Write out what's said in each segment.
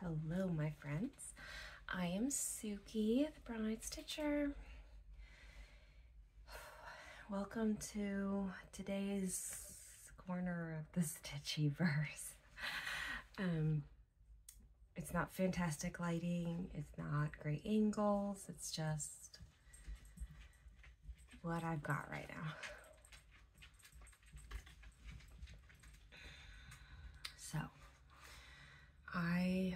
Hello, my friends. I am Suki, the Brown-Eyed Stitcher. Welcome to today's corner of the Stitchiverse. It's not fantastic lighting, it's not great angles, it's just what I've got right now. So, I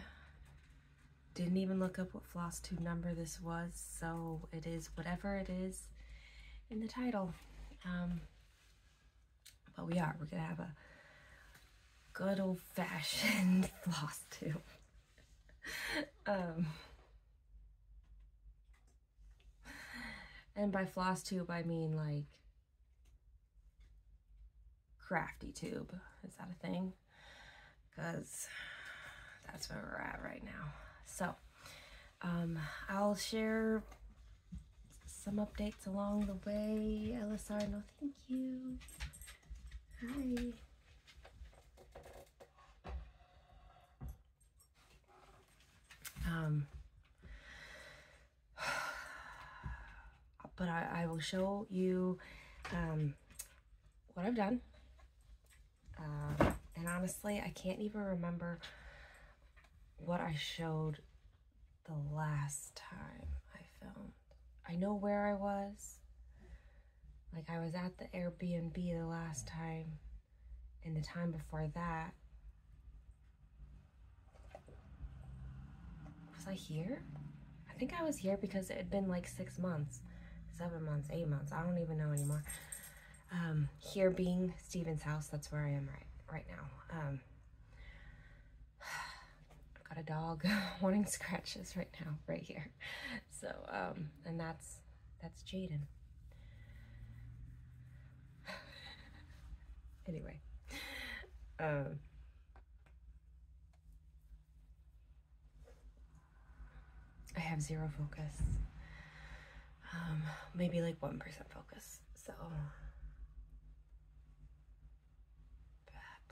didn't even look up what Flosstube number this was, so it is whatever it is in the title. But we're gonna have a good old-fashioned Flosstube. And by Flosstube I mean like crafty tube. Is that a thing? Because that's where we're at right now. So I'll share some updates along the way. LSR, no thank you. Hi. But I will show you what I've done. And honestly, I can't even remember what I showed the last time I filmed. I know where I was. Like, I was at the Airbnb the last time, and the time before that. Was I here? I think I was here because it had been like 6 months, 7 months, 8 months. I don't even know anymore. Here being Steven's house, that's where I am right now. I've got a dog wanting scratches right now, right here. So, and that's Jaden. Anyway, I have 0 focus. Maybe like 1% focus. So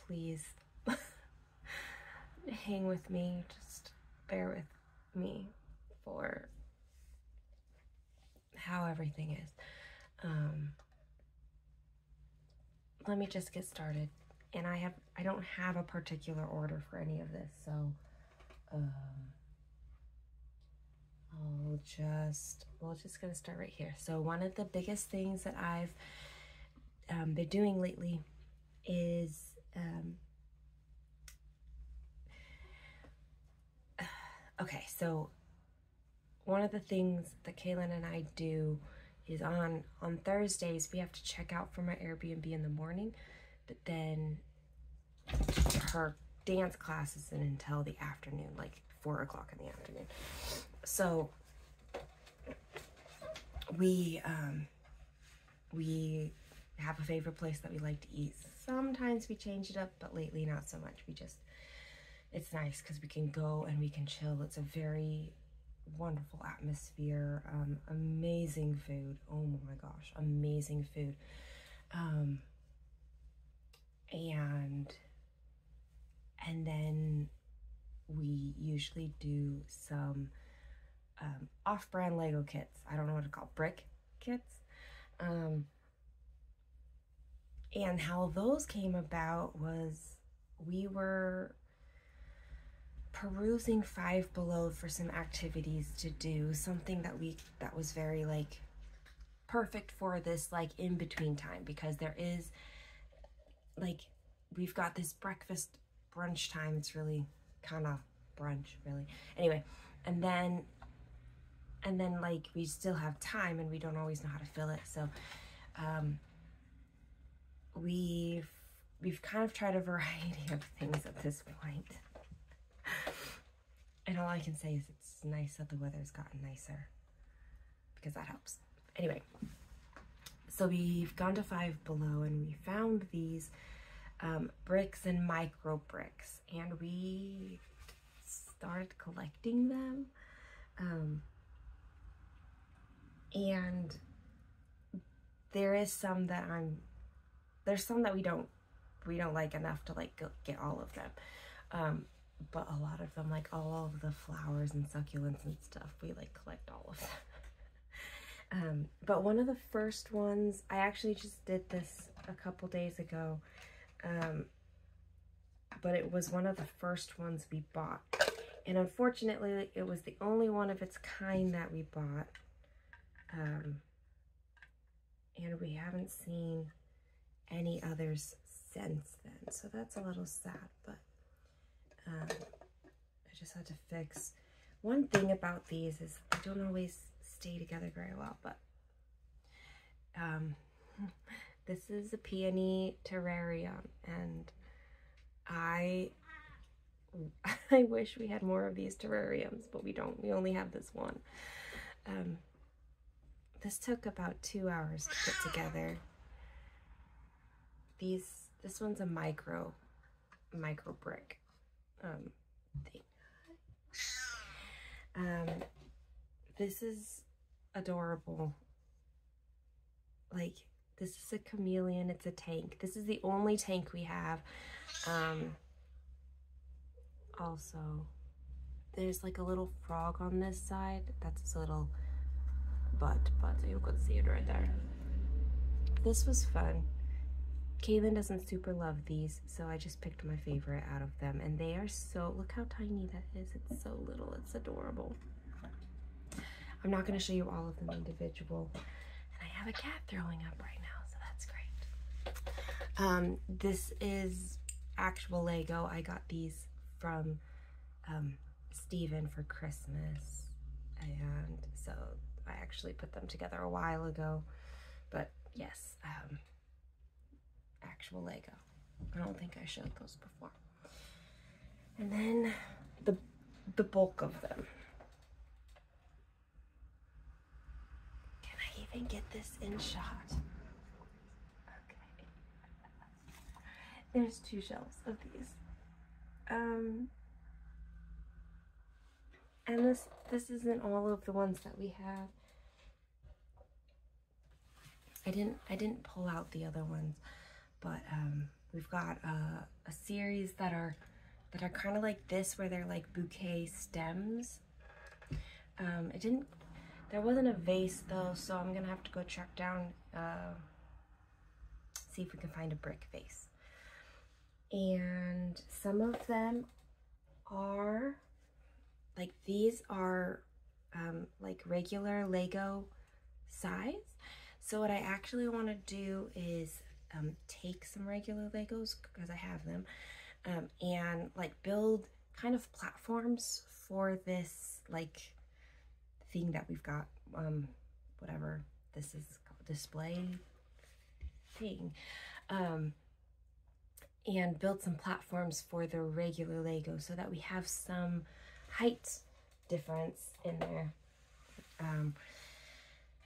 please hang with me, just bear with me for how everything is. Let me just get started. And I don't have a particular order for any of this, so we're just gonna start right here. So one of the biggest things that I've been doing lately is okay, so one of the things that Kaylin and I do is on Thursdays we have to check out from our Airbnb in the morning, but then her dance class isn't until the afternoon, like 4 o'clock in the afternoon. So we have a favorite place that we like to eat. Sometimes we change it up, but lately not so much. It's nice because we can go and we can chill. It's a very wonderful atmosphere, amazing food. Oh my gosh, amazing food. And then we usually do some off-brand Lego kits. I don't know what to call brick kits. And how those came about was we were perusing Five Below for some activities to do, something that was very like perfect for this like in-between time, because there is like we've got this breakfast brunch time. It's really kind of brunch, really. Anyway, and then like we still have time and we don't always know how to fill it. So we've kind of tried a variety of things at this point. And all I can say is it's nice that the weather's gotten nicer, because that helps. Anyway, so we've gone to Five Below and we found these bricks and micro bricks, and we started collecting them. And there's some that we don't like enough to like go get all of them. but a lot of them, like all of the flowers and succulents and stuff, we like collect all of them. But one of the first ones, I actually just did this a couple days ago, but it was one of the first ones we bought. And unfortunately, it was the only one of its kind that we bought. And we haven't seen any others since then. So that's a little sad, but I just had to fix. One thing about these is they don't always stay together very well, but this is a peony terrarium, and I wish we had more of these terrariums, but we don't. We only have this one. This took about 2 hours to put together. This one's a micro brick thing. This is adorable. Like, this is a chameleon. It's a tank. This is the only tank we have. Also, there's like a little frog on this side. That's its little butt, so you could see it right there. This was fun. Kaylin doesn't super love these, so I just picked my favorite out of them. And they are so, look how tiny that is. It's so little. It's adorable. I'm not going to show you all of them individual. And I have a cat throwing up right now, so that's great. This is actual Lego. I got these from Steven for Christmas, and so I actually put them together a while ago. But yes, actual Lego. I don't think I showed those before. And then the bulk of them. Can I even get this in shot? Okay. There's 2 shelves of these. And this isn't all of the ones that we have. I didn't pull out the other ones, but we've got a series that are kind of like this, where they're like bouquet stems. There wasn't a vase though, so I'm gonna have to go track down, see if we can find a brick vase. And some of them are like, these are like regular Lego size. So what I actually want to do is take some regular Legos, because I have them, and like build kind of platforms for this like thing that we've got, whatever this is called, display thing, and build some platforms for the regular Lego so that we have some height difference in there.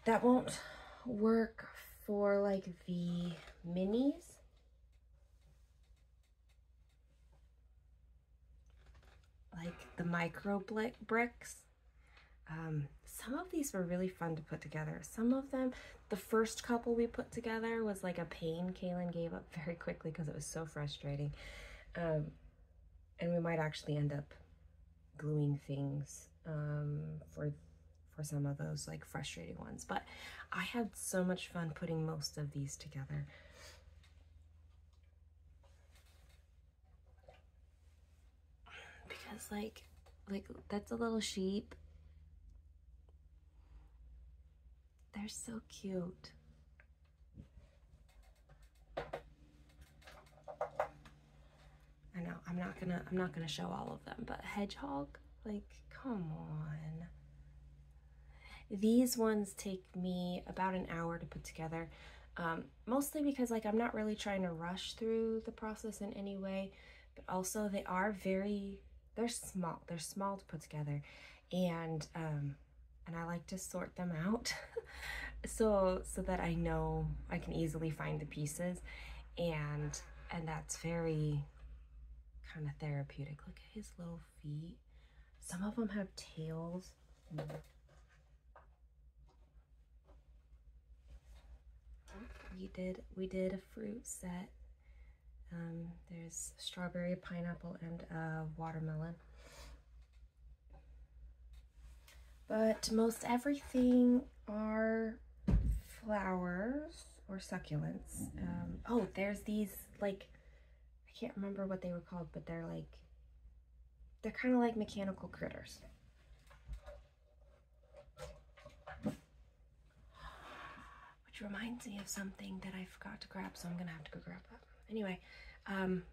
That won't work for like the minis. Like the micro bricks. Some of these were really fun to put together. Some of them, the first couple we put together was like a pain. Kaylin gave up very quickly because it was so frustrating. And we might actually end up gluing things for some of those like frustrating ones. But I had so much fun putting most of these together. Because like that's a little sheep. They're so cute. I know I'm not gonna show all of them, but hedgehog, like, come on. These ones take me about an hour to put together, mostly because like I'm not really trying to rush through the process in any way, but also they're small to put together, and I like to sort them out so that I know I can easily find the pieces, and that's very kind of therapeutic. Look at his little feet. Some of them have tails. We did a fruit set. There's strawberry, pineapple, and watermelon. But most everything are flowers or succulents. Oh, there's these, like, I can't remember what they were called, but they're kind of like mechanical critters. Which reminds me of something that I forgot to grab, so I'm gonna have to go grab that. Anyway,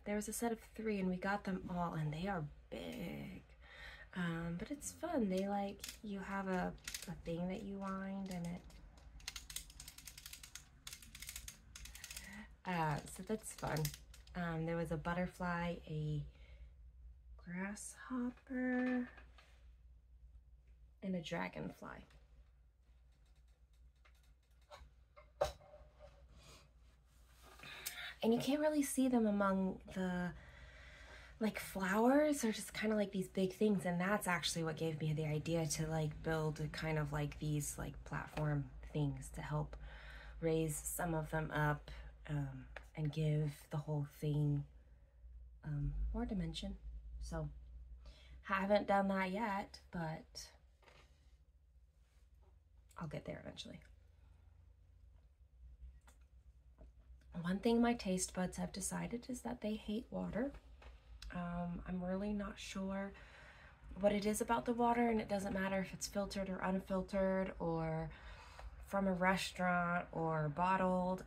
there was a set of 3 and we got them all, and they are big. But it's fun. They you have a thing that you wind and it, so that's fun. There was a butterfly, a grasshopper, and a dragonfly. And you can't really see them among the flowers. Are just kind of like these big things, and that's actually what gave me the idea to build kind of these platform things to help raise some of them up, and give the whole thing more dimension. So haven't done that yet, but I'll get there eventually. One thing my taste buds have decided is that they hate water. I'm really not sure what it is about the water, and it doesn't matter if it's filtered or unfiltered or from a restaurant or bottled.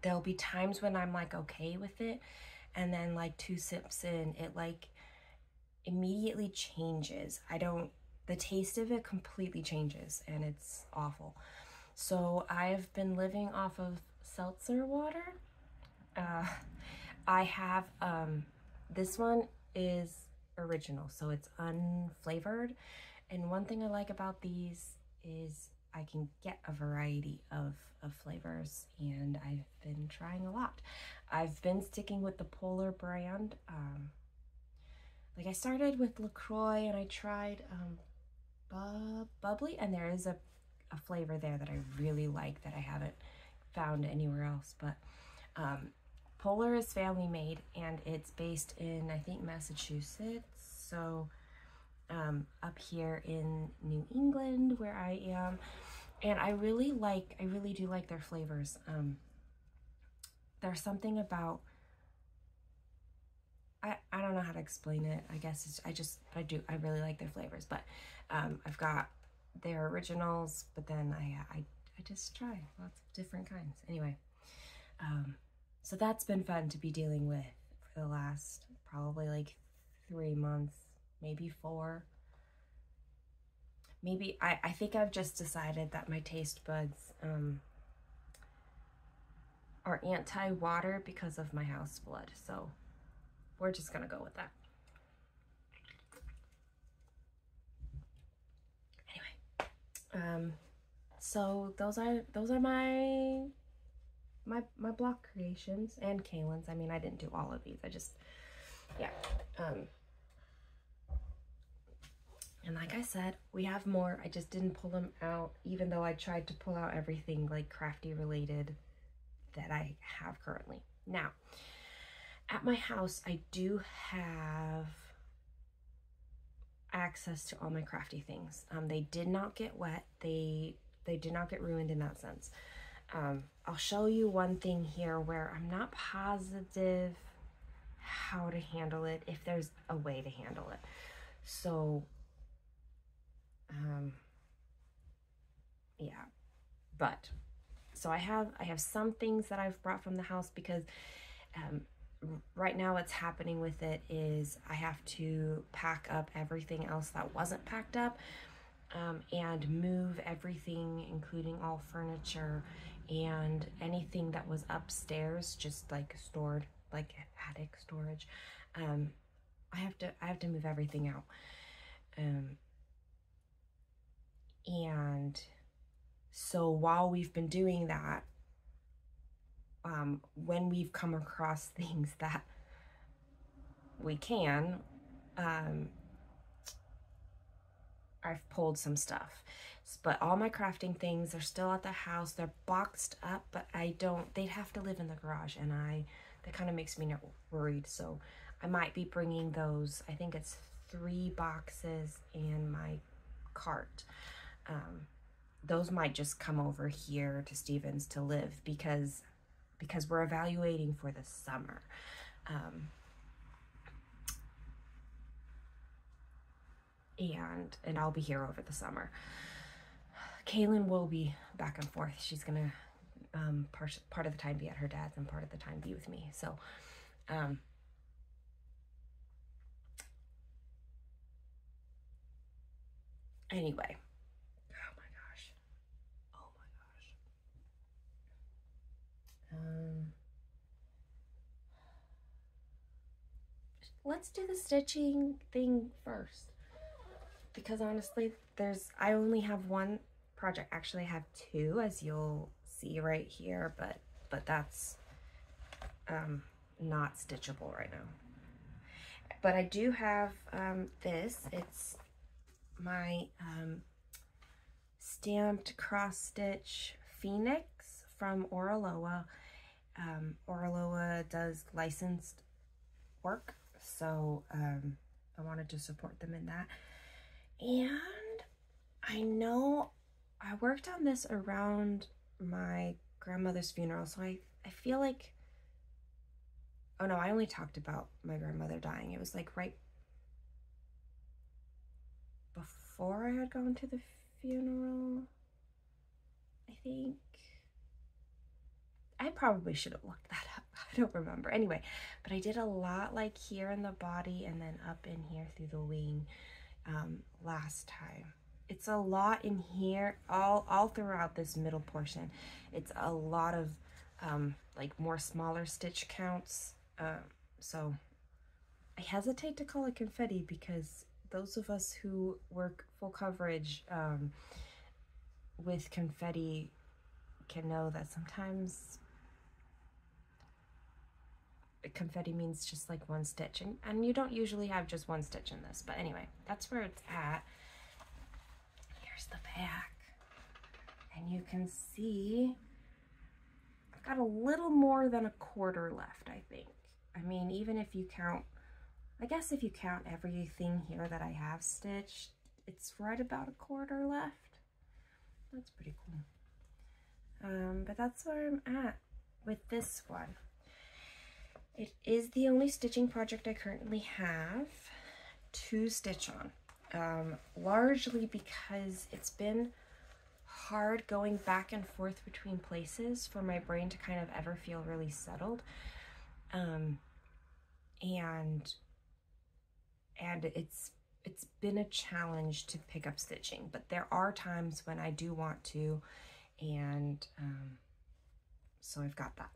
There'll be times when I'm okay with it, and then 2 sips in, it immediately changes. The taste of it completely changes, and it's awful. So I've been living off of seltzer water. I have, this one is original, so it's unflavored. And one thing I like about these is I can get a variety of flavors, and I've been trying a lot. I've been sticking with the Polar brand. I started with LaCroix, and I tried bubbly, and there is a flavor there that I really like that I haven't found anywhere else. But Polar is family made, and it's based in, I think, Massachusetts. So up here in New England where I am, and I really do like their flavors. There's something about, I don't know how to explain it. I guess I really like their flavors. But I've got their originals, but then I just try lots of different kinds. Anyway, so that's been fun to be dealing with for the last probably 3 months, maybe 4. Maybe I think I've just decided that my taste buds are anti-water because of my house blood. So we're just gonna go with that. Anyway, so those are my block creations, and Kaylin's. I mean, I didn't do all of these. I just, yeah. And like I said, we have more. I just didn't pull them out, even though I tried to pull out everything crafty related that I have currently. Now, at my house, I do have access to all my crafty things. They did not get wet. They did not get ruined in that sense. I'll show you one thing here where I'm not positive how to handle it, if there's a way to handle it. So, yeah, but, so I have some things that I've brought from the house because, right now what's happening with it is I have to pack up everything else that wasn't packed up, and move everything, including all furniture and anything that was upstairs, just stored, attic storage. I have to move everything out. And so while we've been doing that, when we've come across things that we can, I've pulled some stuff. But all my crafting things are still at the house. They're boxed up, but they'd have to live in the garage, and I that kind of makes me worried. So I might be bringing those. I think it's 3 boxes and my cart. Those might just come over here to Stevens to live because we're evaluating for the summer. And I'll be here over the summer. Kaylin will be back and forth. She's gonna part of the time be at her dad's and part of the time be with me. So anyway, oh my gosh. Let's do the stitching thing first, because honestly I only have one project. Actually I have 2, as you'll see right here, but that's not stitchable right now. But I do have this. It's my stamped cross stitch Phoenix from Oraloa. Oraloa does licensed work, so I wanted to support them in that. And I know I worked on this around my grandmother's funeral, so I feel like, oh no, I only talked about my grandmother dying. It was like right before I had gone to the funeral, I think. I probably should have looked that up. I don't remember. Anyway, but I did a lot like here in the body and then up in here through the wing last time. It's a lot in here, all throughout this middle portion. It's a lot of like more smaller stitch counts. So I hesitate to call it confetti because those of us who work full coverage with confetti can know that sometimes confetti means just like one stitch, and you don't usually have just one stitch in this. But anyway, that's where it's at. Here's the back, and you can see I've got a little more than a quarter left, I think. I mean, even if you count, I guess if you count everything here that I have stitched, it's right about a quarter left. That's pretty cool. But that's where I'm at with this one. It is the only stitching project I currently have to stitch on, largely because it's been hard going back and forth between places for my brain to kind of ever feel really settled. And it's been a challenge to pick up stitching, but there are times when I do want to, and so I've got that.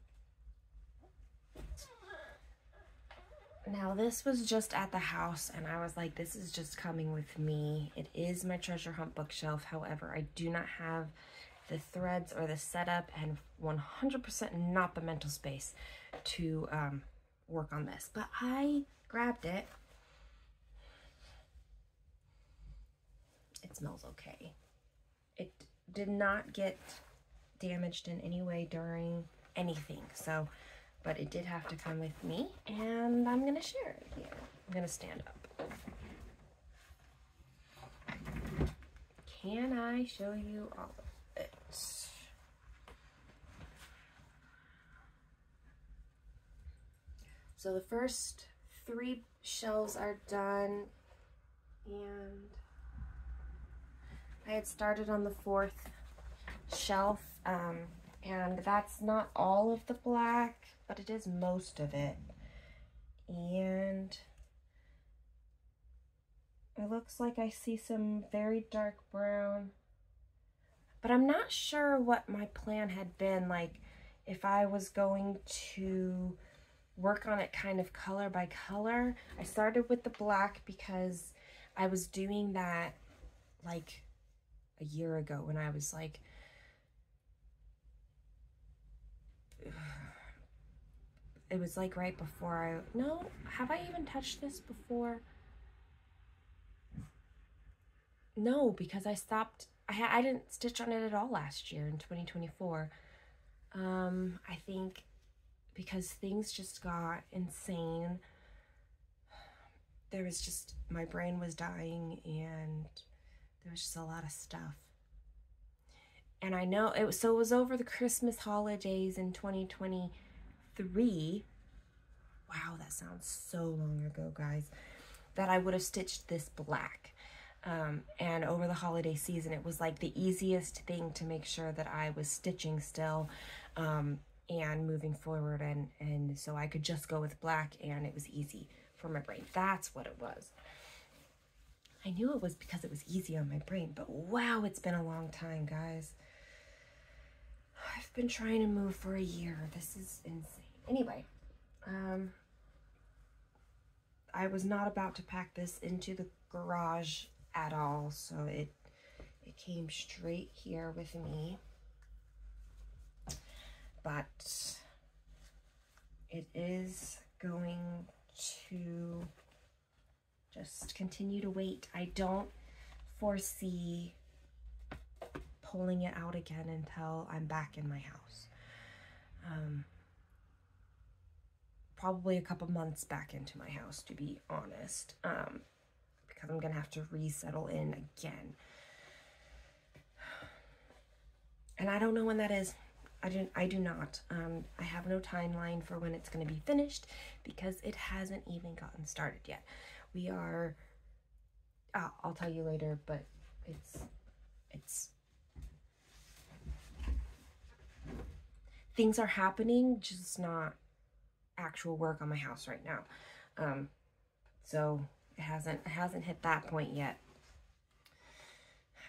Now this was just at the house and I was like, this is just coming with me. It is my treasure hunt bookshelf. However, I do not have the threads or the setup and 100% not the mental space to work on this, but I grabbed it. It smells okay. It did not get damaged in any way during anything, so, but it did have to come with me, and I'm gonna share it here. I'm gonna stand up. Can I show you all of it? So the first 3 shelves are done, and I had started on the 4th shelf, and that's not all of the black, but it is most of it. And it looks like I see some very dark brown, but I'm not sure what my plan had been, like if I was going to work on it kind of color by color. I started with the black because I was doing that like a year ago when I was like, it was like right before no, have I even touched this before? No, because I stopped, I didn't stitch on it at all last year in 2024. I think because things just got insane. There was just, my brain was dying and there was just a lot of stuff. And I know it was, so it was over the Christmas holidays in 2023. Wow, that sounds so long ago, guys, that I would have stitched this black. And over the holiday season, it was like the easiest thing to make sure that I was stitching still and moving forward. And so I could just go with black and it was easy for my brain. That's what it was. I knew it was because it was easy on my brain, but wow, it's been a long time, guys. I've been trying to move for a year. This is insane. Anyway, I was not about to pack this into the garage at all, so it came straight here with me. But it is going to just continue to wait. I don't foresee pulling it out again until I'm back in my house. Probably a couple months back into my house, to be honest, because I'm gonna have to resettle in again. And I don't know when that is. I do not. I have no timeline for when it's going to be finished because it hasn't even gotten started yet. We are, I'll tell you later, but it's, things are happening, just not actual work on my house right now. So it hasn't hit that point yet.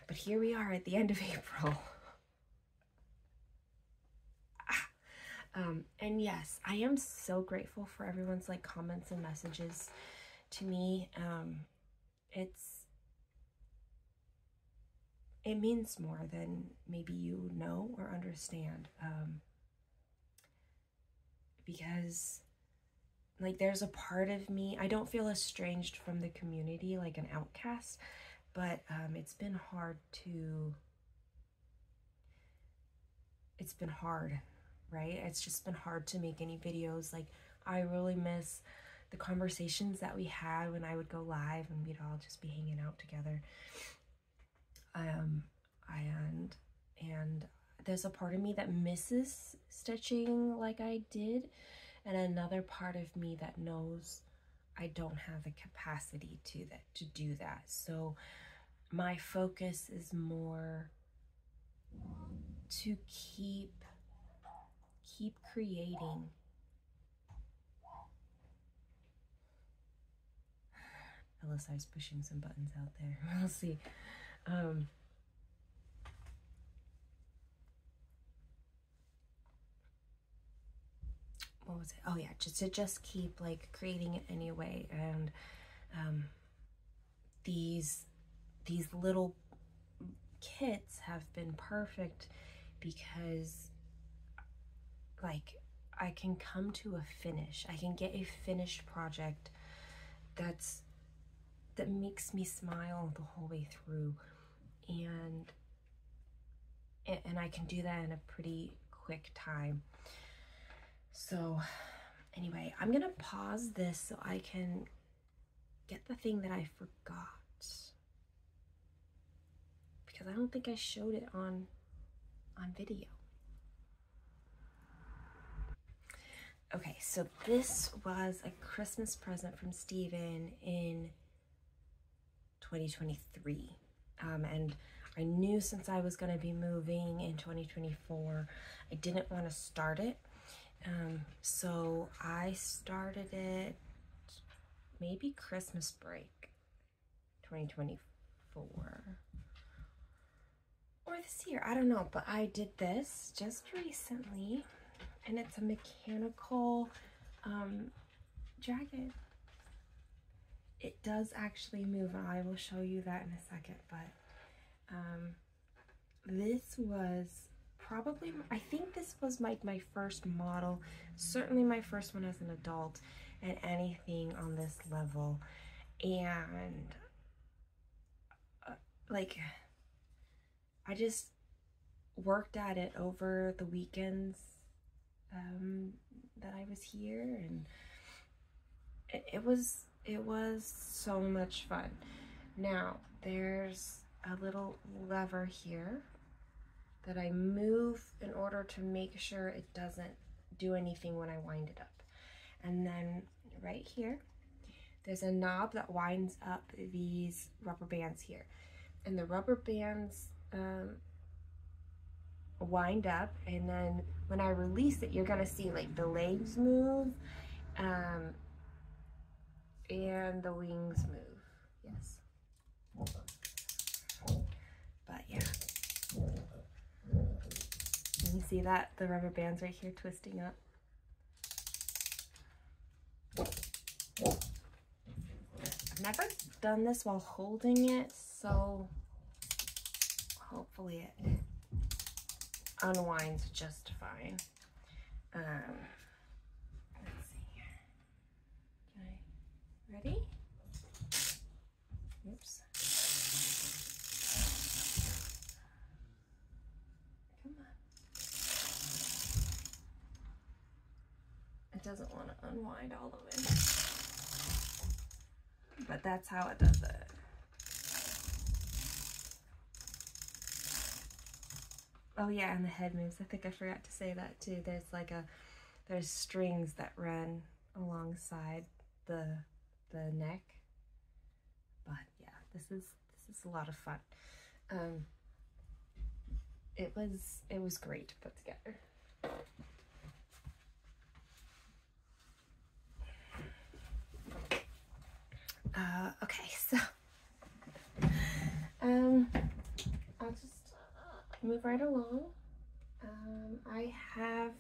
But here we are at the end of April. And yes, I am so grateful for everyone's like comments and messages to me. It means more than maybe you know or understand. Because like there's a part of me, I don't feel estranged from the community like an outcast, but it's been hard, right? It's just been hard to make any videos. Like I really miss the conversations that we had when I would go live and we'd all just be hanging out together. And there's a part of me that misses stitching like I did, and another part of me that knows I don't have the capacity to do that. So my focus is more to keep creating. Alyssa is pushing some buttons out there. We'll see. What was it? Oh yeah, just keep like creating it anyway. And these little kits have been perfect because like I can come to a finish. I can get a finished project that makes me smile the whole way through, and I can do that in a pretty quick time. So anyway, I'm gonna pause this so I can get the thing that I forgot, because I don't think I showed it on video. Okay, so this was a Christmas present from Steven in 2023. And I knew since I was going to be moving in 2024, I didn't want to start it. So I started it maybe Christmas break 2024. Or this year, I don't know, but I did this just recently. And it's a mechanical jacket. It does actually move. I will show you that in a second. But this was probably, I think this was my first model. Certainly my first one as an adult and anything on this level. And like, I just worked at it over the weekends. that I was here, and it was so much fun. Now there's a little lever here that I move in order to make sure it doesn't do anything when I wind it up. And then right here, there's a knob that winds up these rubber bands here. And the rubber bands wind up, and then when I release it, you're gonna see like the legs move and the wings move. Yes. But yeah. And you see that? The rubber band's right here twisting up. I've never done this while holding it, so hopefully it unwinds just fine. Let's see here. Ready? Oops. Come on. It doesn't want to unwind all the way. But that's how it does it. Oh yeah, and the head moves. I think I forgot to say that too. There's strings that run alongside the neck. But yeah, this is a lot of fun. It was great to put together. Okay, so I'll just move right along. I have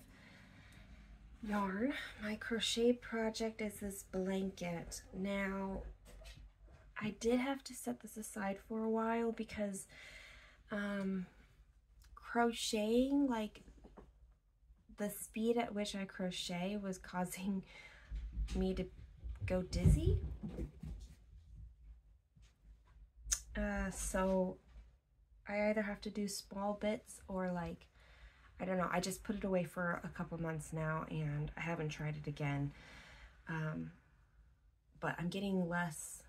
yarn. My crochet project is this blanket. Now, I did have to set this aside for a while because crocheting, like the speed at which I crochet was causing me to go dizzy. So I either have to do small bits or like, I don't know, I just put it away for a couple months now and I haven't tried it again. But I'm getting less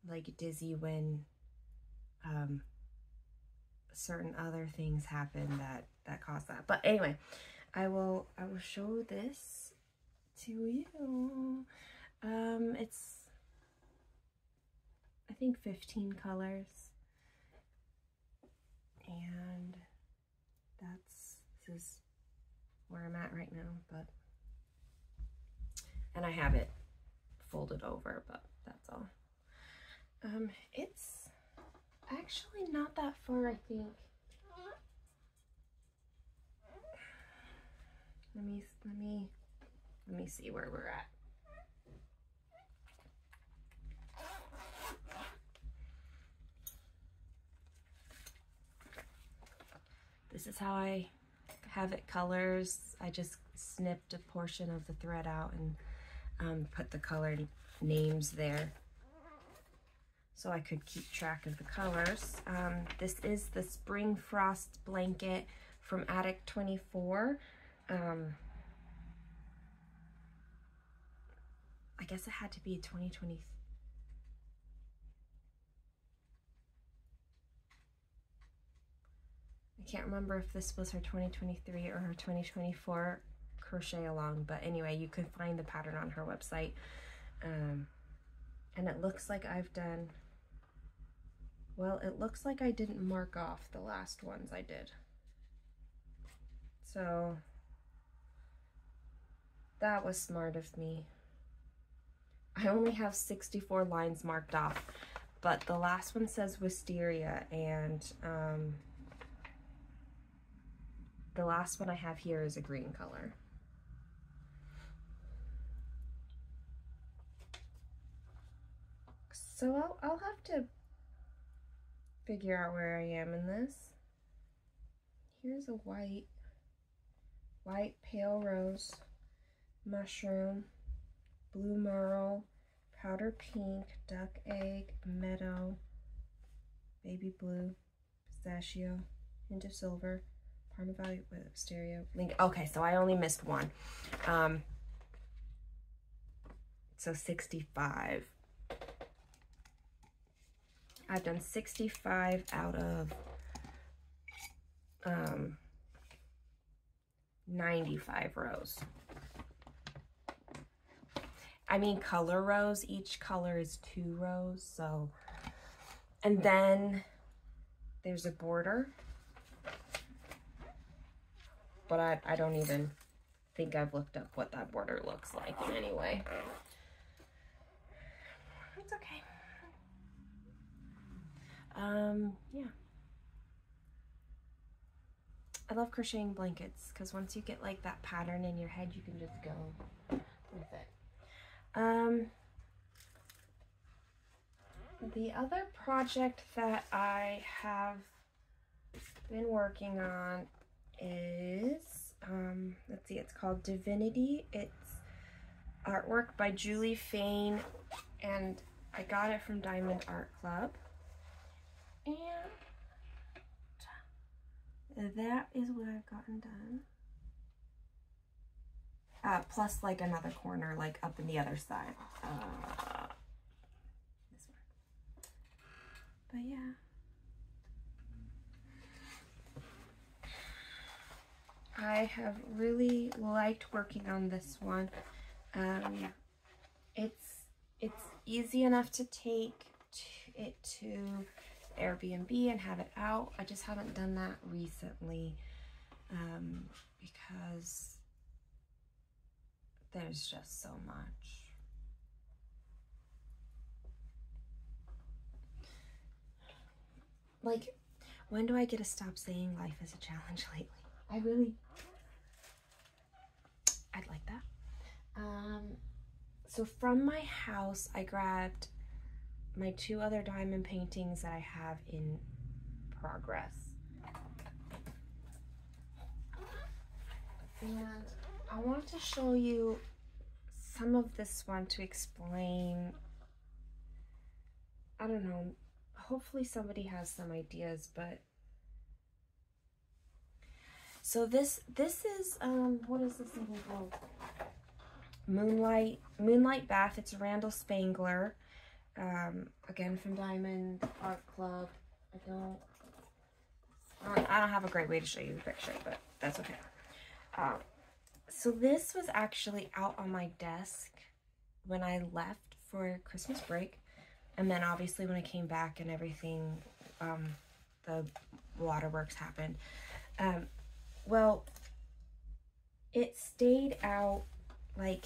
like dizzy when certain other things happen that cause that. But anyway, I will show this to you. It's I think 15 colors, and this is where I'm at right now, but and I have it folded over, but that's all. It's actually not that far, I think. Let me see where we're at. This is how I have it colors. I just snipped a portion of the thread out and put the colored names there so I could keep track of the colors. This is the Spring Frost blanket from Attic 24. I guess it had to be 2020. I can't remember if this was her 2023 or her 2024 crochet along, but anyway, you can find the pattern on her website. And it looks like I've done, well, it looks like I didn't mark off the last ones I did. So that was smart of me. I only have 64 lines marked off, but the last one says wisteria, and the last one I have here is a green color. So I'll have to figure out where I am in this. Here's a white, pale rose, mushroom, blue merle, powder pink, duck egg, meadow, baby blue, pistachio, hint of silver, Parma Valley with stereo link. Okay, so I only missed one. So 65. I've done 65 out of 95 rows. I mean color rows, each color is 2 rows, so, and then there's a border, but I don't even think I've looked up what that border looks like in any way. It's okay. Yeah. I love crocheting blankets because once you get like that pattern in your head, you can just go with it. The other project that I have been working on is, let's see, it's called Divinity. It's artwork by Julie Fain, and I got it from Diamond Art Club. And that is what I've gotten done. Plus like another corner, like up in the other side. This one. But yeah. I have really liked working on this one. It's easy enough to take it to Airbnb and have it out. I just haven't done that recently because there's just so much. Like, when do I get to stop saying life is a challenge lately? I'd like that. So from my house, I grabbed my 2 other diamond paintings that I have in progress. And I want to show you some of this one to explain, I don't know, hopefully somebody has some ideas, but so this is what is this even called? Moonlight Bath. It's Randall Spangler, again from Diamond Art Club. I don't have a great way to show you the picture, but that's okay. So this was actually out on my desk when I left for Christmas break, and then obviously when I came back and everything, the waterworks happened. Well, it stayed out, like,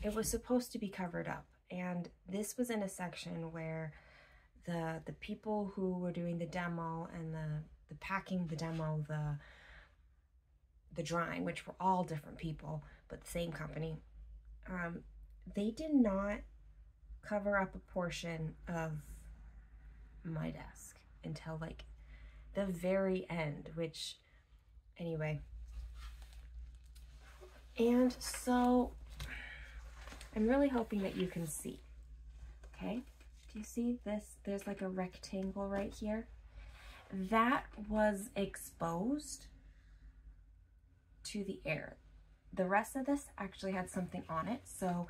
it was supposed to be covered up, and this was in a section where the people who were doing the demo and the packing the demo, the drying, which were all different people but the same company, they did not cover up a portion of my desk until like the very end, which anyway. And so I'm really hoping that you can see. Okay, do you see this? There's like a rectangle right here that was exposed to the air. The rest of this actually had something on it, so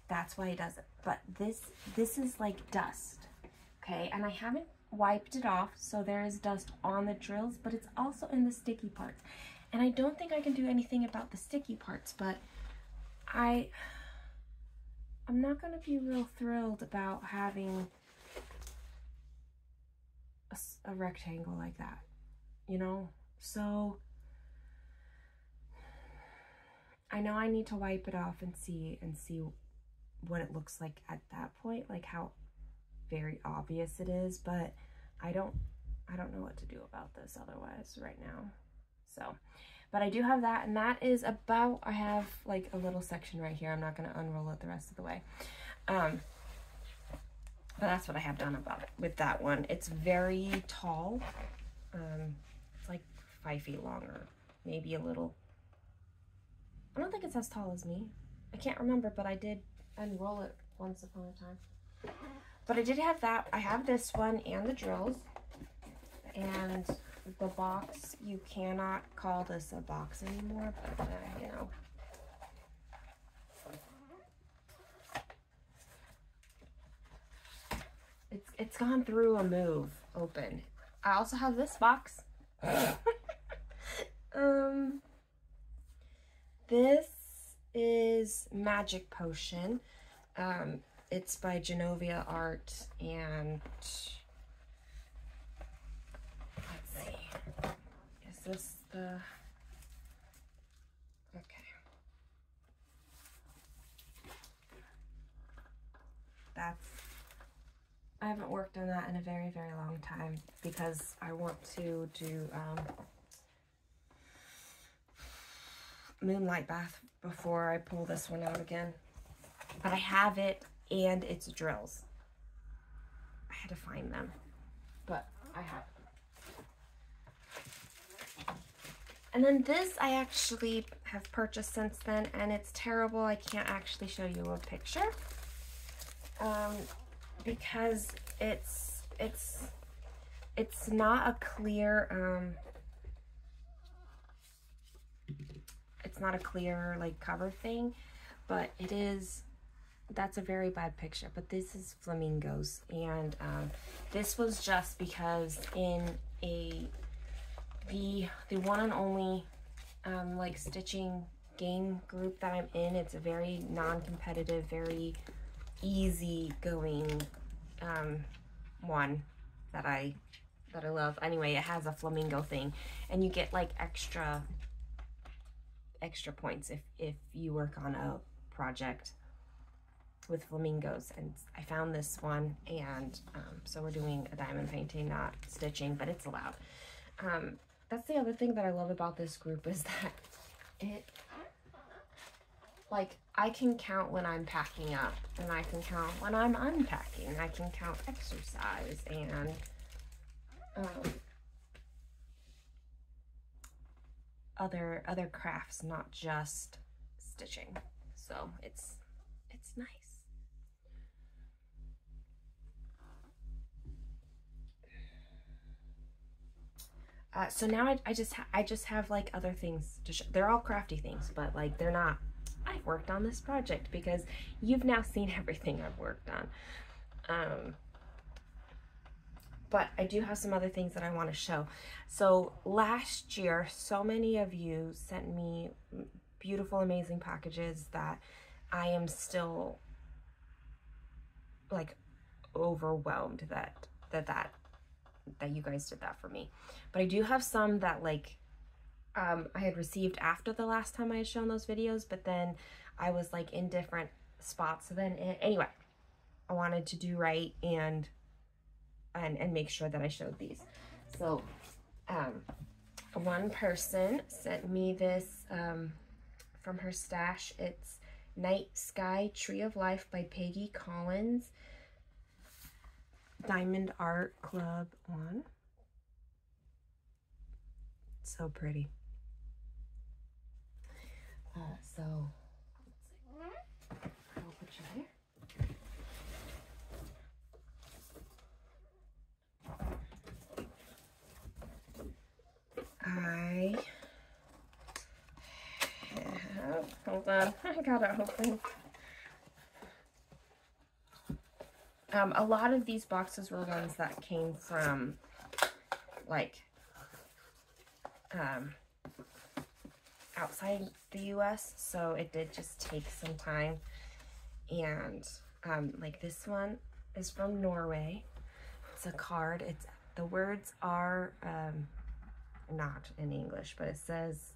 that's why it doesn't. But this is like dust, okay? And I haven't wiped it off, so there is dust on the drills, but it's also in the sticky parts. And I don't think I can do anything about the sticky parts, but I'm not going to be real thrilled about having a rectangle like that, you know? So I know I need to wipe it off and see what it looks like at that point, like how very obvious it is, but I don't know what to do about this otherwise right now. So, but I do have that, and that is about, I have like a little section right here. I'm not going to unroll it the rest of the way. But that's what I have done about it with that one. It's very tall. It's like 5 feet long, or maybe a little. I don't think it's as tall as me. I can't remember, but I did unroll it once upon a time. But I did have that. I have this one and the drills. And the box, you cannot call this a box anymore, but you know. it's gone through a move open. I also have this box. This is Magic Potion. It's by Genovia Art, and let's see. Is this the... Okay. I haven't worked on that in a very, very long time because I want to do Moonlight Bath before I pull this one out again. But I have it, and it's drills. I had to find them, but I have them. And then this I actually have purchased since then, and it's terrible. I can't actually show you a picture because it's not a clear it's not a clear like cover thing, but it is. That's a very bad picture, but this is flamingos, and this was just because in the one and only like stitching game group that I'm in, it's a very non-competitive, very easy going one that I love. Anyway, it has a flamingo thing, and you get like extra points if you work on a project with flamingos. And I found this one, and so we're doing a diamond painting, not stitching, but it's allowed. That's the other thing that I love about this group, is that it, like, I can count when I'm packing up, and I can count when I'm unpacking. I can count exercise and other crafts, not just stitching. So it's nice. So now I just have like other things to show. They're all crafty things, but like they're not. I've worked on this project because you've now seen everything I've worked on. But I do have some other things that I want to show. So last year, so many of you sent me beautiful, amazing packages that I am still like overwhelmed that you guys did that for me. But I do have some that like I had received after the last time I had shown those videos, but then I was like in different spots. So then anyway, I wanted to do right and make sure that I showed these. So one person sent me this from her stash. It's Night Sky Tree of Life by Peggy Collins, Diamond Art Club one. So pretty. So I'll put you there. I have, hold on, I got it open. A lot of these boxes were ones that came from like outside the US, so it did just take some time. And like this one is from Norway. It's a card. The words are not in English, but it says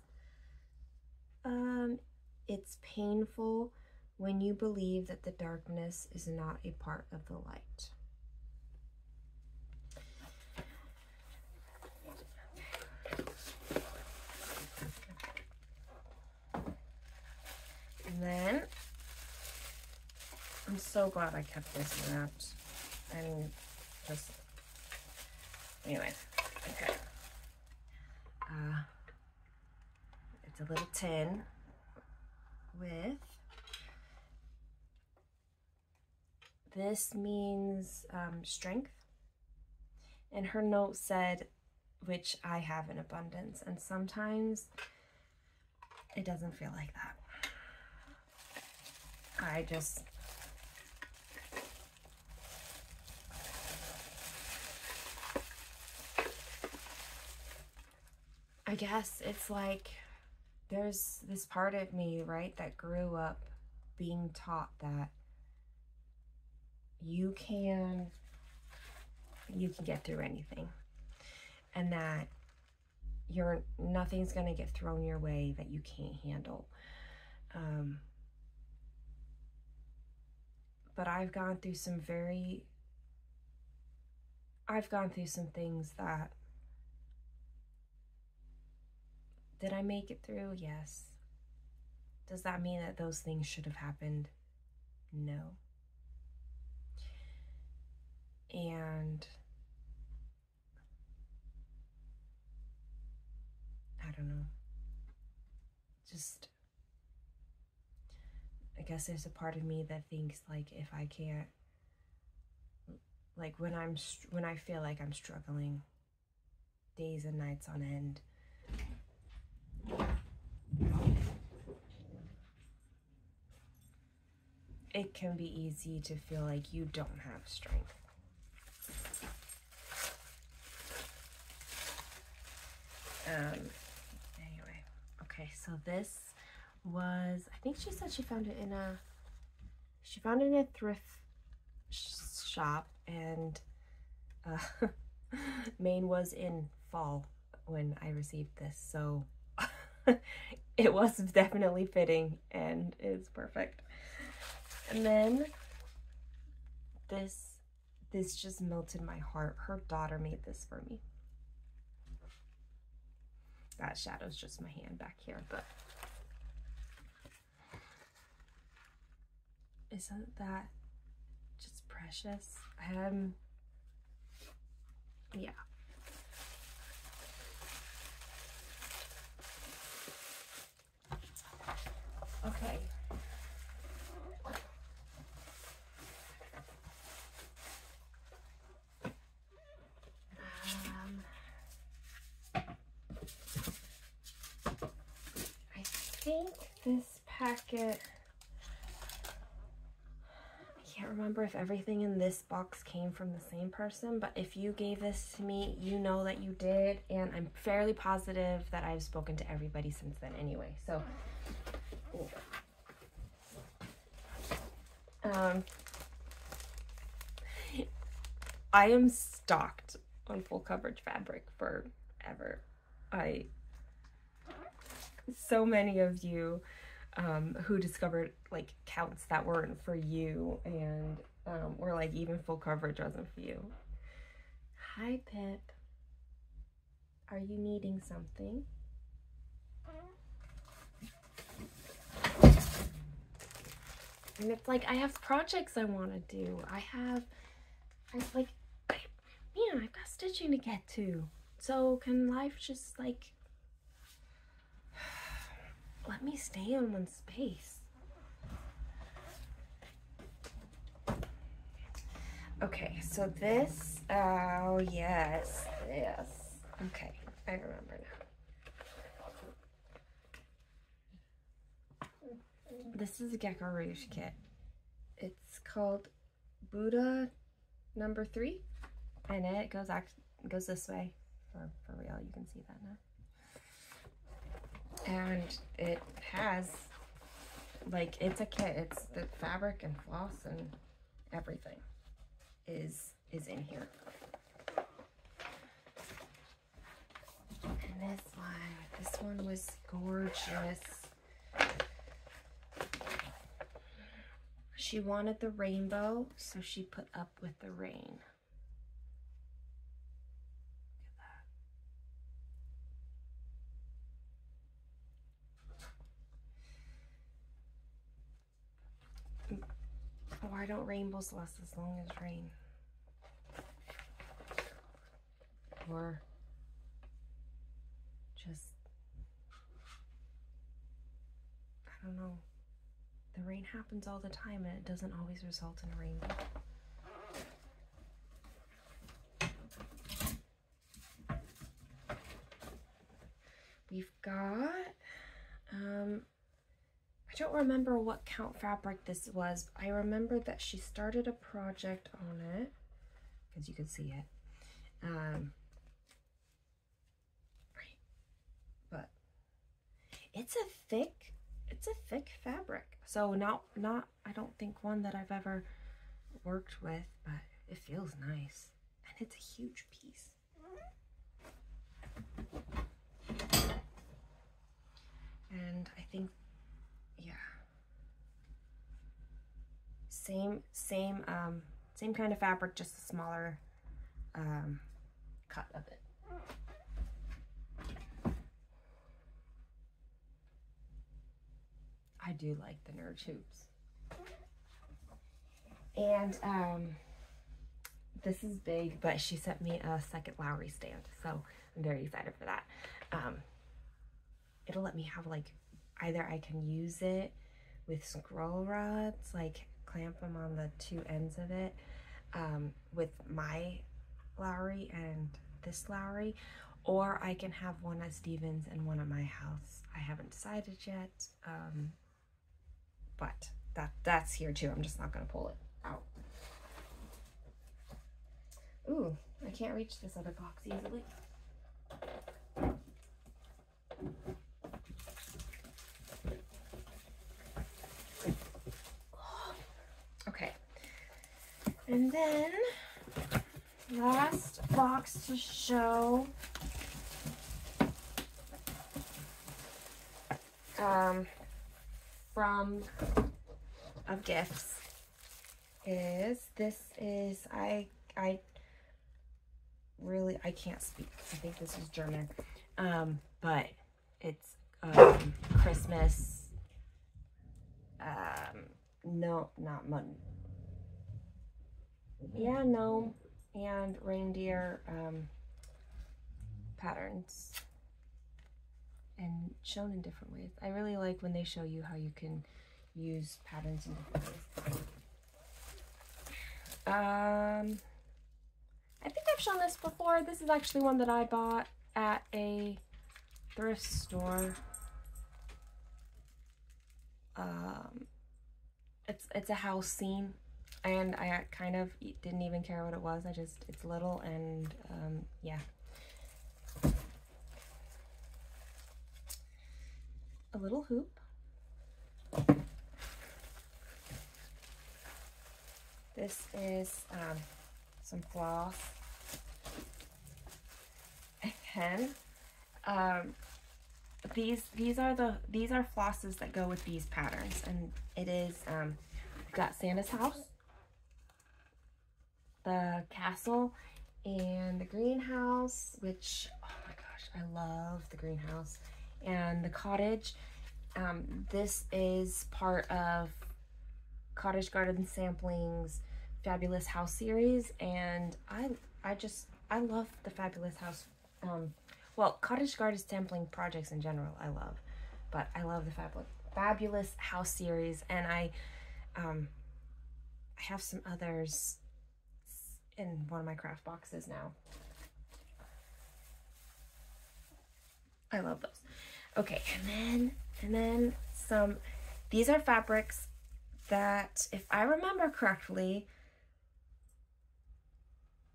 it's painful when you believe that the darkness is not a part of the light. And then I'm so glad I kept this wrapped and just anyway. Okay. It's a little tin with, this means strength, and her note said, which I have in abundance, and sometimes it doesn't feel like that. guess it's like there's this part of me, right, that grew up being taught that you can get through anything, and that nothing's gonna get thrown your way that you can't handle. But I've gone through some things that, did I make it through? Yes. Does that mean that those things should have happened? No. And I don't know. Just, I guess there's a part of me that thinks, like, if I can't, like, when I feel like I'm struggling days and nights on end, it can be easy to feel like you don't have strength. Anyway, okay, so this was, I think she said she found it in a thrift shop, and Maine was in fall when I received this, so it was definitely fitting and is perfect. And then this just melted my heart. Her daughter made this for me. That shadow's just my hand back here, but isn't that just precious? Yeah. Okay. I think this packet, I can't remember if everything in this box came from the same person, but if you gave this to me, you know that you did, and I'm fairly positive that I've spoken to everybody since then anyway, so I am stocked on full coverage fabric forever. So many of you who discovered like counts that weren't for you, and or like even full coverage wasn't for you. Hi Pip, are you needing something? And it's like, I have projects I want to do. Man, I've got stitching to get to. So can life just like, let me stay in one space? Okay, so this, oh yes, okay, I remember now. This is a Gecko Rouge kit. It's called Buddha number 3, and it goes this way. For real, you can see that now. And it has, like, it's a kit. It's the fabric and floss and everything is in here. And this one was gorgeous. She wanted the rainbow, so she put up with the rain. Look at that. Why don't rainbows last as long as rain? Or just, I don't know. The rain happens all the time, and it doesn't always result in a rainbow. We've got, I don't remember what count fabric this was. I remember that she started a project on it, because you can see it. it's a thick fabric. So not, I don't think one that I've ever worked with, but it feels nice. And it's a huge piece. And I think, yeah, same kind of fabric, just a smaller cut of it. I do like the nerd hoops. And this is big, but she sent me a second Lowry stand, so I'm very excited for that. It'll let me have, like, either I can use it with scroll rods, like clamp them on the two ends of it, with my Lowry and this Lowry, or I can have one at Stevens and one at my house. I haven't decided yet, but that's here too. I'm just not gonna pull it out. Ooh, I can't reach this other box easily. Okay, and then last box to show, from of gifts is I can't speak. I think this is German, but it's Christmas. No, not mud. Yeah, gnome and reindeer patterns, and shown in different ways. I really like when they show you how you can use patterns in different ways. I think I've shown this before. This is actually one that I bought at a thrift store. It's a house scene, and I kind of didn't even care what it was. It's little, and yeah. A little hoop. This is some floss. A pen. These are flosses that go with these patterns, and it is we've got Santa's house, the castle, and the greenhouse, which, oh my gosh, I love the greenhouse, and the cottage. This is part of Cottage Garden Sampling's Fabulous House series, and I love the Fabulous House. Well, Cottage Garden Sampling projects in general I love, but I love the Fabulous House series, and I have some others in one of my craft boxes now. I love those. Okay, and then some, these are fabrics that, if I remember correctly,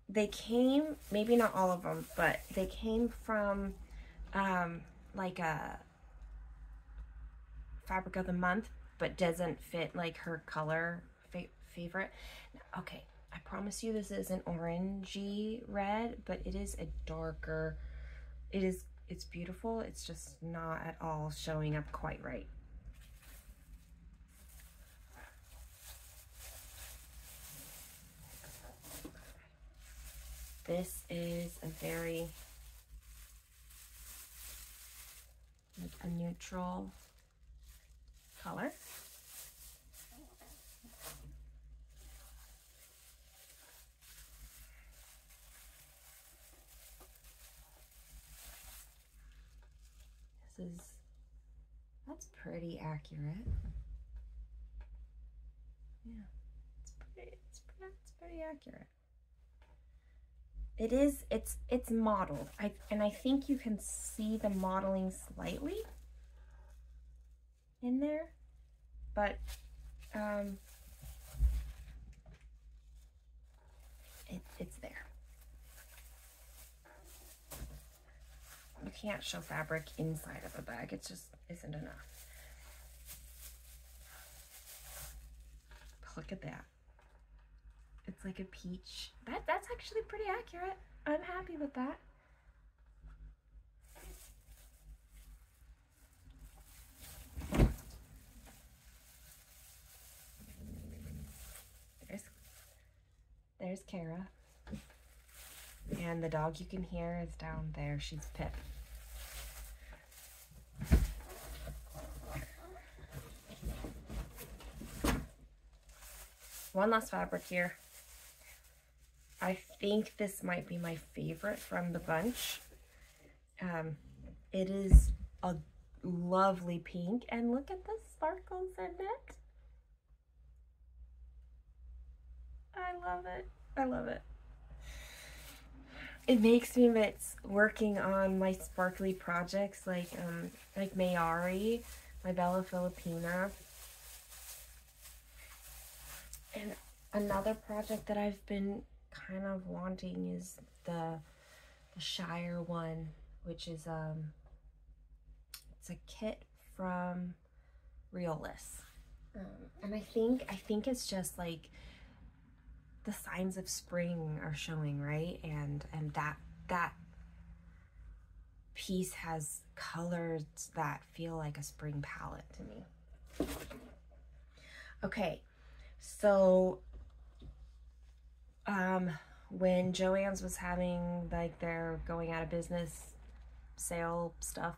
they came, maybe not all of them, but they came from like a fabric of the month, but doesn't fit like her color favorite. Okay, I promise you this is an orangey red, but it is a darker, it's beautiful. It's just not at all showing up quite right. This is a very, like, a neutral color. That's pretty accurate. Yeah, it's pretty accurate. It is, it's modeled. And I think you can see the modeling slightly in there, but it's there. Okay, can't show fabric inside of a bag. It just isn't enough. Look at that. It's like a peach. That's actually pretty accurate. I'm happy with that. There's Kara. And the dog you can hear is down there. She's Pip. One last fabric here. I think this might be my favorite from the bunch. It is a lovely pink, and look at the sparkles in it. I love it. I love it. It makes me miss working on my sparkly projects like Mayari, my Bella Filipina. And another project that I've been kind of wanting is the Shire one, which is it's a kit from Realist. And I think it's just like the signs of spring are showing, right? And that piece has colors that feel like a spring palette to me. Okay, so when Joann's was having like their going out of business sale stuff,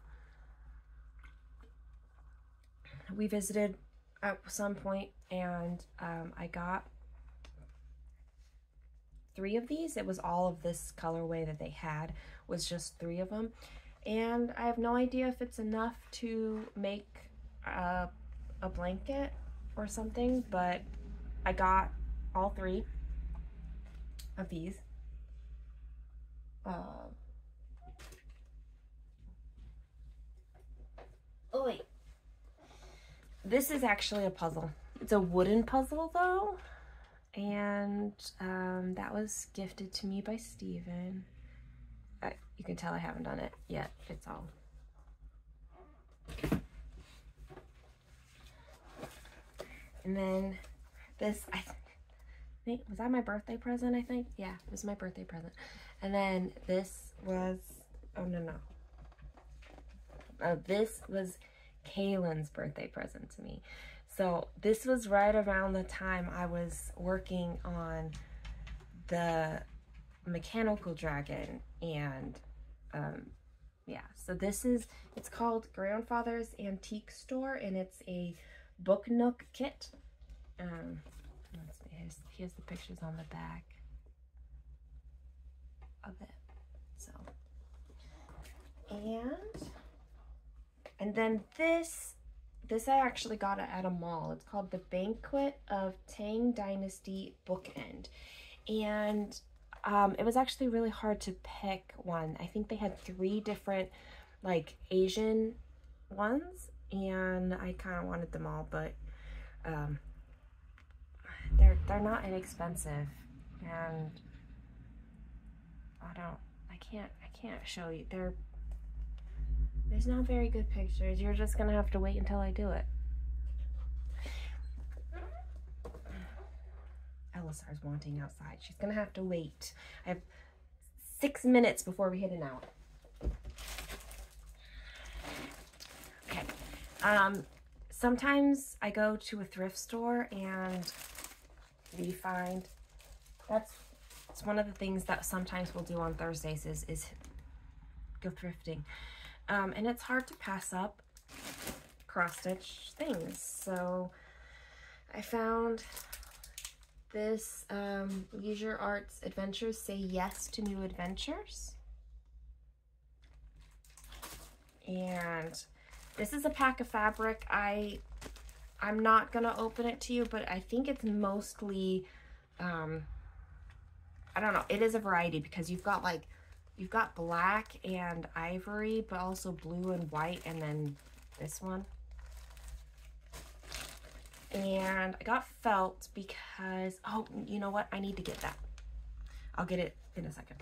we visited at some point, and I got 3 of these. It was all of this colorway that they had, was just 3 of them, and I have no idea if it's enough to make a blanket or something, but I got all 3 of these. Oh wait, this is actually a puzzle. It's a wooden puzzle though, and that was gifted to me by Steven. You can tell I haven't done it yet. It's all. And then this, I think, was that my birthday present, I think? Yeah, it was my birthday present. And then this was, oh no. This was Kaylin's birthday present to me. So this was right around the time I was working on the mechanical dragon, and yeah, so this is, it's called Grandfather's Antique Store, and it's a book nook kit. Let's see, here's the pictures on the back of it. So, and then this I actually got it at a mall. It's called The Banquet of Tang Dynasty Bookend, and it was actually really hard to pick one. I think they had 3 different like Asian ones, and I kind of wanted them all, but they're not inexpensive, and I can't show you. There's not very good pictures. You're just gonna have to wait until I do it. Elisar's wanting outside. She's gonna have to wait. I have 6 minutes before we hit an hour. Okay. Sometimes I go to a thrift store and we find, it's one of the things that sometimes we'll do on Thursdays is go thrifting. And it's hard to pass up cross-stitch things. So I found this Leisure Arts Adventures Say Yes to New Adventures. And this is a pack of fabric. I'm not gonna open it to you, but I think it's mostly, I don't know, it is a variety, because you've got black and ivory, but also blue and white, and then this one. And I got felt because, oh, you know what? I need to get that. I'll get it in a second.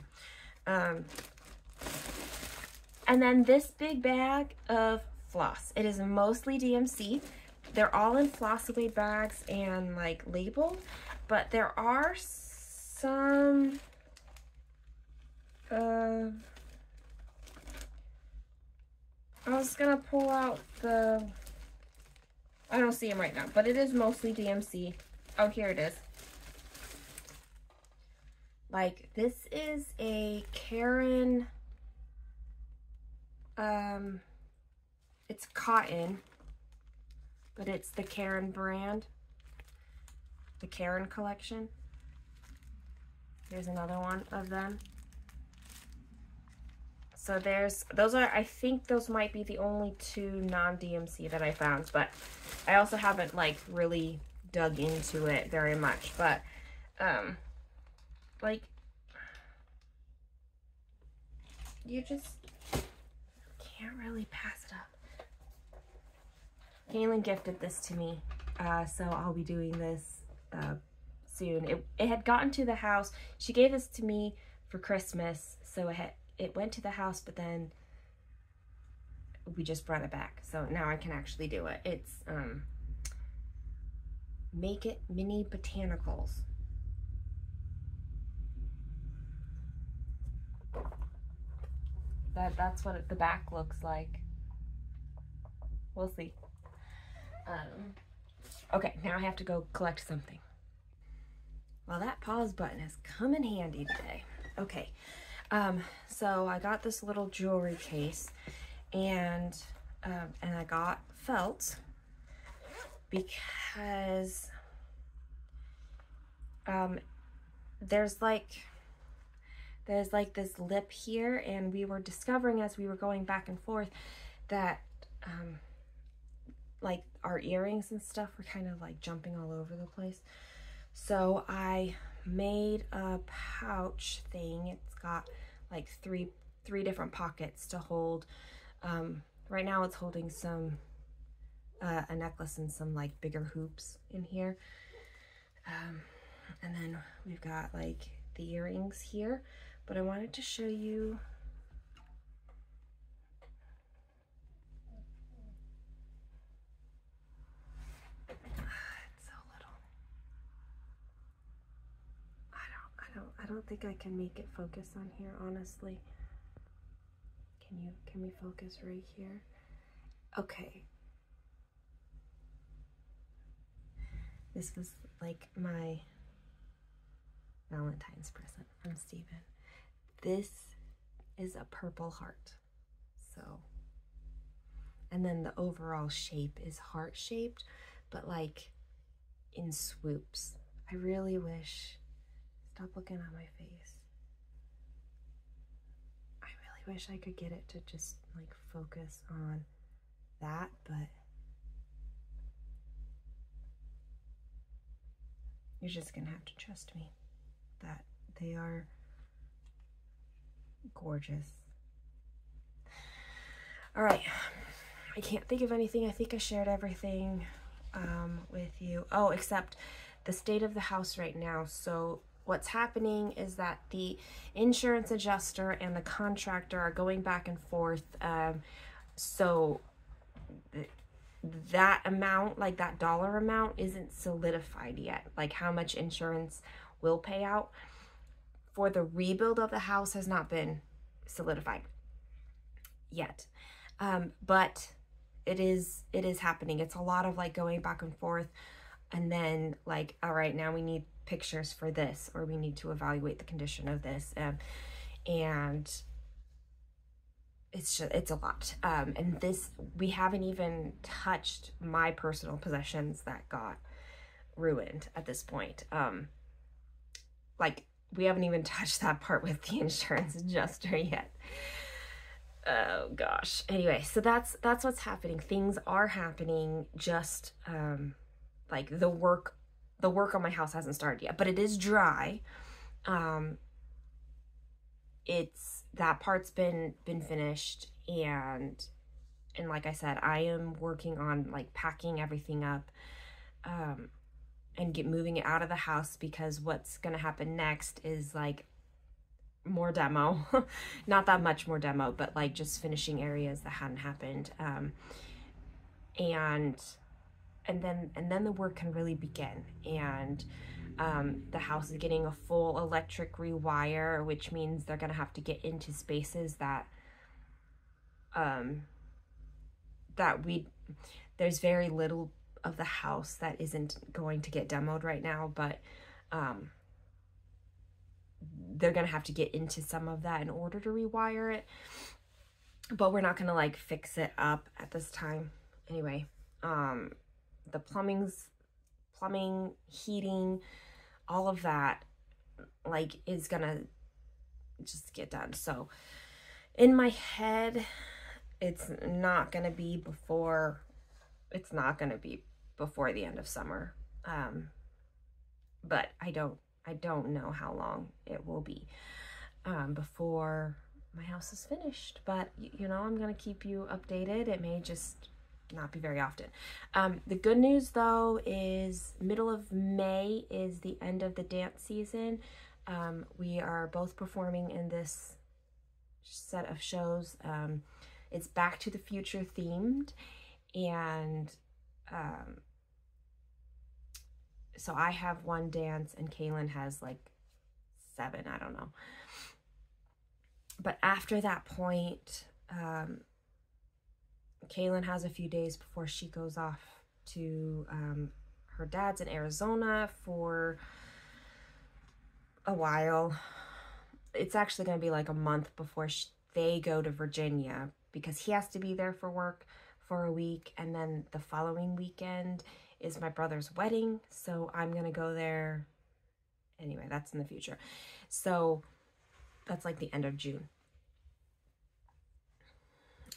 And then this big bag of floss. It is mostly DMC. They're all in Flosstube bags and like labeled, but there are some I was gonna pull out the, I don't see them right now, but it is mostly DMC. Oh, here it is. Like, this is a Karen, it's cotton, but it's the Karen brand, the Karen collection. Here's another one of them. So those are, I think those might be the only two non-DMC that I found, but I also haven't like really dug into it very much, but like, you just can't really pass it up. Kaylin gifted this to me, so I'll be doing this soon. It had gotten to the house. She gave this to me for Christmas, so it went to the house, but then we just brought it back. So now I can actually do it. It's Make It Mini Botanicals. That's what the back looks like. We'll see. Okay, now I have to go collect something. Well, that pause button has come in handy today. Okay, so I got this little jewelry case, and I got felt because there's like this lip here, and we were discovering as we were going back and forth that like our earrings and stuff were kind of like jumping all over the place. So I made a pouch thing. It's got like three different pockets to hold. Right now it's holding some a necklace and some like bigger hoops in here. And then we've got like the earrings here, but I wanted to show you it's so little. I don't think I can make it focus on here, honestly. Can we focus right here? Okay. This was like my Valentine's present from Steven. This is a purple heart. So, and then the overall shape is heart shaped, but like in swoops. I really wish, stop looking at my face. I really wish I could get it to just like focus on that, but you're just gonna have to trust me that they are gorgeous. All right, I can't think of anything. I think I shared everything with you. Oh, except the state of the house right now. So what's happening is that the insurance adjuster and the contractor are going back and forth. So that amount, like that dollar amount, isn't solidified yet. Like how much insurance will pay out for the rebuild of the house has not been solidified yet. But it is happening. It's a lot of like going back and forth, and then like, all right, now we need pictures for this, or we need to evaluate the condition of this, and it's a lot. And this, we haven't even touched my personal possessions that got ruined at this point. Like we haven't even touched that part with the insurance adjuster yet. Oh gosh. Anyway, so that's what's happening. Things are happening, just like the work on my house hasn't started yet, but it is dry. It's, that part's been finished, and like I said, I am working on like packing everything up and moving it out of the house, because what's gonna happen next is like more demo. Not that much more demo, but like just finishing areas that hadn't happened. And then the work can really begin. And the house is getting a full electric rewire, which means they're gonna have to get into spaces that there's very little of the house that isn't going to get demoed right now, but they're gonna have to get into some of that in order to rewire it. But we're not gonna like fix it up at this time. Anyway, the plumbing, heating, all of that like is gonna just get done. So in my head, it's not gonna be before the end of summer. But I don't know how long it will be before my house is finished. But you know, I'm gonna keep you updated. It may just not be very often. The good news though is middle of May is the end of the dance season. We are both performing in this set of shows. It's Back to the Future themed, and so I have one dance and Kaylin has like 7, I don't know. But after that point, Kaylin has a few days before she goes off to her dad's in Arizona for a while. It's actually going to be like a month before they go to Virginia, because he has to be there for work for a week, and then the following weekend is my brother's wedding, so I'm going to go there. Anyway, that's in the future. So that's like the end of June.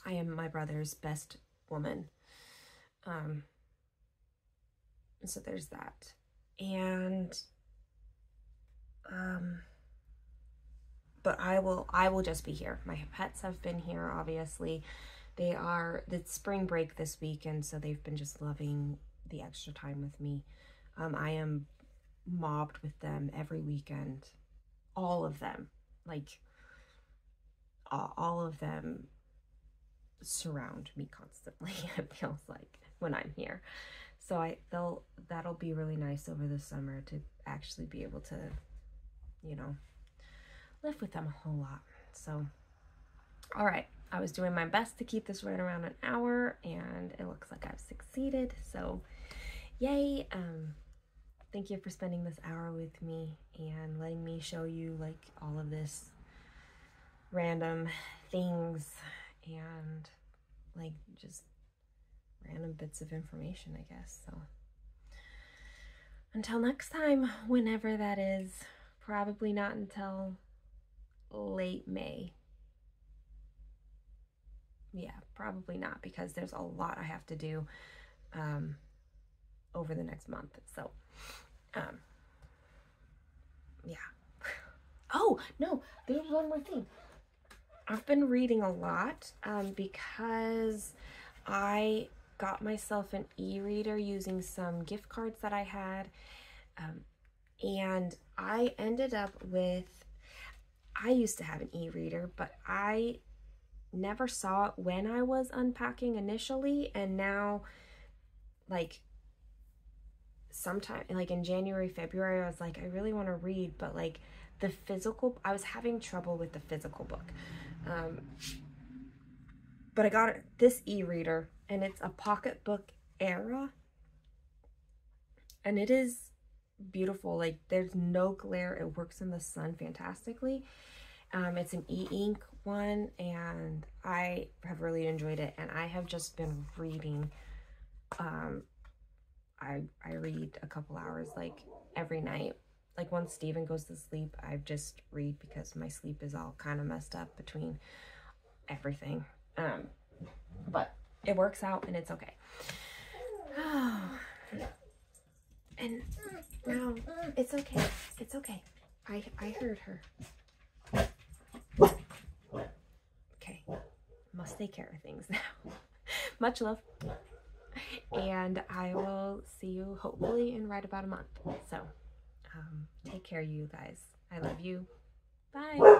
I am my brother's best woman. So there's that. And but I will just be here. My pets have been here, obviously. It's spring break this weekend, so they've been just loving the extra time with me. I am mobbed with them every weekend. All of them. Like, all of them surround me constantly, it feels like, when I'm here. So that'll be really nice over the summer to actually be able to, you know, live with them a whole lot. So, all right, I was doing my best to keep this right around an hour, and it looks like I've succeeded. So, yay! Thank you for spending this hour with me and letting me show you like all of this random things and like just random bits of information, I guess. So until next time, whenever that is, probably not until late May. Yeah, probably not, because there's a lot I have to do over the next month. So yeah. Oh no, there's one more thing. I've been reading a lot because I got myself an e-reader using some gift cards that I had, and I ended up with, I used to have an e-reader, but I never saw it when I was unpacking initially, and now like sometime like in January, February, I was like, I really want to read, but like the physical, I was having trouble with the physical book. But I got this e-reader, and it's a pocketbook era, and it is beautiful. Like, there's no glare. It works in the sun fantastically. It's an e-ink one, and I have really enjoyed it, and I have just been reading. I read a couple hours like every night. Like once Steven goes to sleep, I just read because my sleep is all kind of messed up between everything. But it works out and it's okay. And now it's okay. It's okay. I heard her. Okay. Must take care of things now. Much love. And I will see you hopefully in right about a month. So take care, you guys. I love you. Bye.